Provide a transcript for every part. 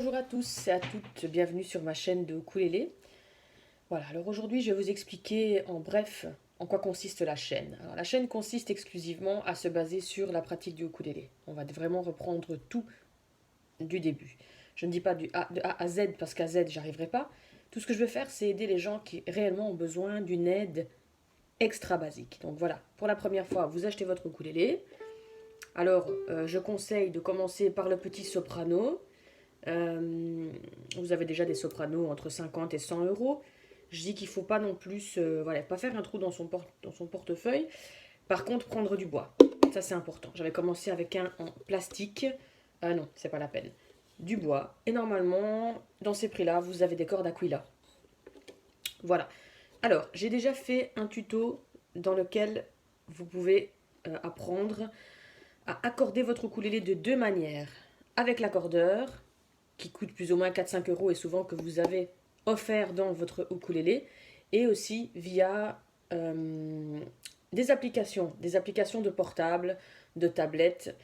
bonjour à tous et à toutes, bienvenue sur ma chaîne de ukulélé. Voilà, alors aujourd'hui je vais vous expliquer en bref en quoi consiste la chaîne. Alors, la chaîne consiste exclusivement à se baser sur la pratique du ukulélé. On va vraiment reprendre tout du début. Je ne dis pas de A à Z parce qu'à Z j'arriverai pas. Tout ce que je veux faire c'est aider les gens qui réellement ont besoin d'une aide extra basique. Donc voilà, pour la première fois vous achetez votre ukulélé. Alors je conseille de commencer par le petit soprano. Vous avez déjà des sopranos entre 50 et 100 euros. Je dis qu'il ne faut pas non plus, voilà, pas faire un trou dans son portefeuille. Par contre, prendre du bois. Ça, c'est important. J'avais commencé avec un en plastique. Ah non, c'est pas la peine. Du bois. Et normalement, dans ces prix-là, vous avez des cordes Aquila. Voilà. Alors, j'ai déjà fait un tuto dans lequel vous pouvez apprendre à accorder votre ukulélé de deux manières. Avec l'accordeur, qui coûte plus ou moins 4-5 euros et souvent que vous avez offert dans votre ukulélé, et aussi via des applications de portable, de tablette.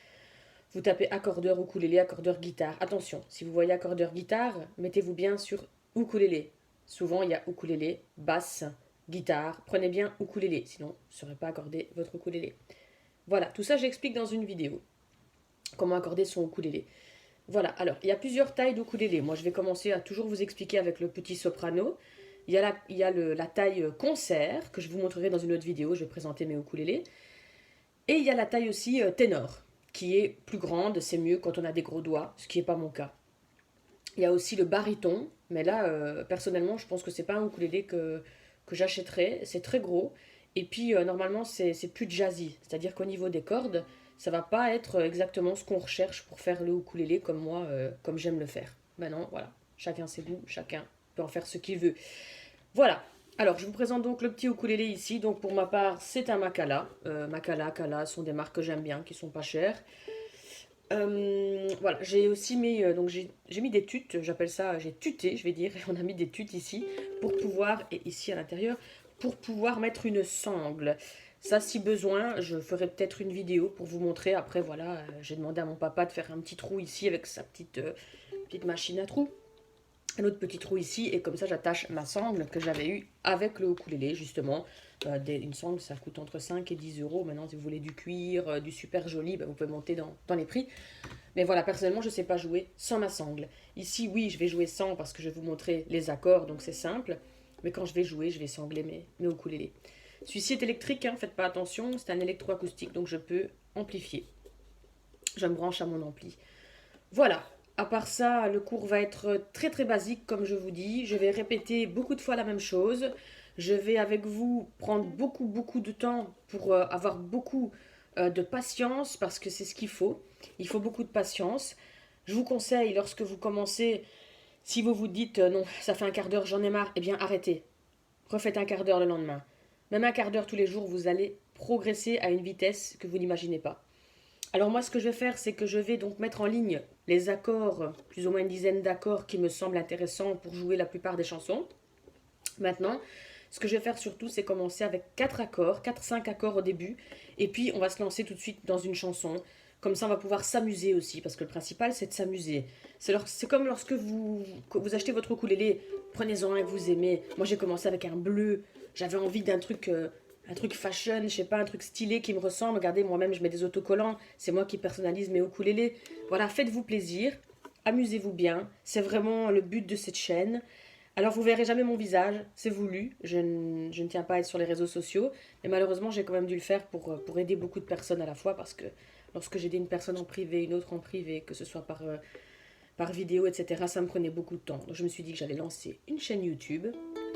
Vous tapez accordeur ukulélé, accordeur guitare. Attention, si vous voyez accordeur guitare, mettez-vous bien sur ukulélé. Souvent il y a ukulélé, basse, guitare. Prenez bien ukulélé, sinon vous ne saurez pas accorder votre ukulélé. Voilà, tout ça j'explique dans une vidéo. Comment accorder son ukulélé. Voilà, alors, il y a plusieurs tailles d'ukulélé. Moi, je vais commencer à toujours vous expliquer avec le petit soprano. Il y a la taille concert, que je vous montrerai dans une autre vidéo. Je vais présenter mes ukulélés. Et il y a la taille aussi ténor, qui est plus grande. C'est mieux quand on a des gros doigts, ce qui n'est pas mon cas. Il y a aussi le baryton. Mais là, personnellement, je pense que c'est pas un ukulélé que j'achèterais. C'est très gros. Et puis, normalement, c'est plus jazzy. C'est-à-dire qu'au niveau des cordes, ça va pas être exactement ce qu'on recherche pour faire le ukulélé comme moi, comme j'aime le faire. Maintenant, voilà, chacun ses goûts, chacun peut en faire ce qu'il veut. Voilà. Alors, je vous présente donc le petit ukulélé ici. Donc, pour ma part, c'est un Macala. Macala, Kala sont des marques que j'aime bien, qui sont pas chères. Voilà, j'ai aussi mis, donc j'ai mis des tutes, j'appelle ça, j'ai tuté, je vais dire, on a mis des tutes ici pour pouvoir, et ici à l'intérieur, pour pouvoir mettre une sangle. Ça, si besoin, je ferai peut-être une vidéo pour vous montrer. Après, voilà, j'ai demandé à mon papa de faire un petit trou ici avec sa petite machine à trous. Un autre petit trou ici, et comme ça, j'attache ma sangle que j'avais eue avec le ukulélé, justement. Une sangle, ça coûte entre 5 et 10 euros. Maintenant, si vous voulez du cuir, du super joli, vous pouvez monter dans les prix. Mais voilà, personnellement, je ne sais pas jouer sans ma sangle. Ici, oui, je vais jouer sans parce que je vais vous montrer les accords, donc c'est simple. Mais quand je vais jouer, je vais sangler mes ukulélés. Celui-ci est électrique, hein, faites pas attention, c'est un électroacoustique, donc je peux amplifier. Je me branche à mon ampli. Voilà, à part ça, le cours va être très très basique, comme je vous dis. Je vais répéter beaucoup de fois la même chose. Je vais avec vous prendre beaucoup de temps pour avoir beaucoup de patience, parce que c'est ce qu'il faut. Il faut beaucoup de patience. Je vous conseille, lorsque vous commencez, si vous vous dites non, ça fait un quart d'heure, j'en ai marre, eh bien arrêtez. Refaites un quart d'heure le lendemain. Même un quart d'heure tous les jours, vous allez progresser à une vitesse que vous n'imaginez pas. Alors moi, ce que je vais faire, c'est que je vais donc mettre en ligne les accords, plus ou moins une dizaine d'accords qui me semblent intéressants pour jouer la plupart des chansons. Maintenant, ce que je vais faire surtout, c'est commencer avec 4 accords, 4-5 accords au début, et puis on va se lancer tout de suite dans une chanson. Comme ça, on va pouvoir s'amuser aussi, parce que le principal, c'est de s'amuser. C'est comme lorsque vous achetez votre ukulélé, prenez-en un que vous aimez. Moi, j'ai commencé avec un bleu, j'avais envie d'un truc, un truc fashion, je sais pas, un truc stylé qui me ressemble. Regardez, moi-même, je mets des autocollants, c'est moi qui personnalise mes ukulélés. Voilà, faites-vous plaisir, amusez-vous bien, c'est vraiment le but de cette chaîne. Alors vous verrez jamais mon visage, c'est voulu, je ne tiens pas à être sur les réseaux sociaux, mais malheureusement j'ai quand même dû le faire pour aider beaucoup de personnes à la fois, parce que lorsque j'aidais une personne en privé, une autre en privé, que ce soit par vidéo, etc., ça me prenait beaucoup de temps. Donc je me suis dit que j'allais lancer une chaîne YouTube.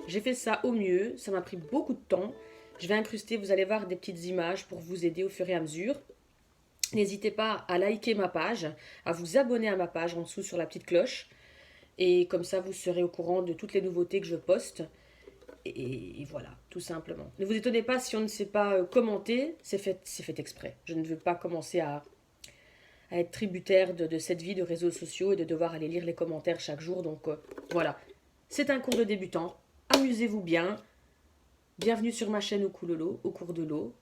J'ai fait ça au mieux, ça m'a pris beaucoup de temps. Je vais incruster, vous allez voir, des petites images pour vous aider au fur et à mesure. N'hésitez pas à liker ma page, à vous abonner à ma page en dessous sur la petite cloche. Et comme ça, vous serez au courant de toutes les nouveautés que je poste. Et voilà, tout simplement. Ne vous étonnez pas si on ne sait pas commenter, c'est fait exprès. Je ne veux pas commencer à être tributaire de cette vie de réseaux sociaux et de devoir aller lire les commentaires chaque jour. Donc voilà, c'est un cours de débutant. Amusez-vous bien. Bienvenue sur ma chaîne au cours de l'eau.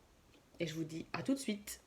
Et je vous dis à tout de suite.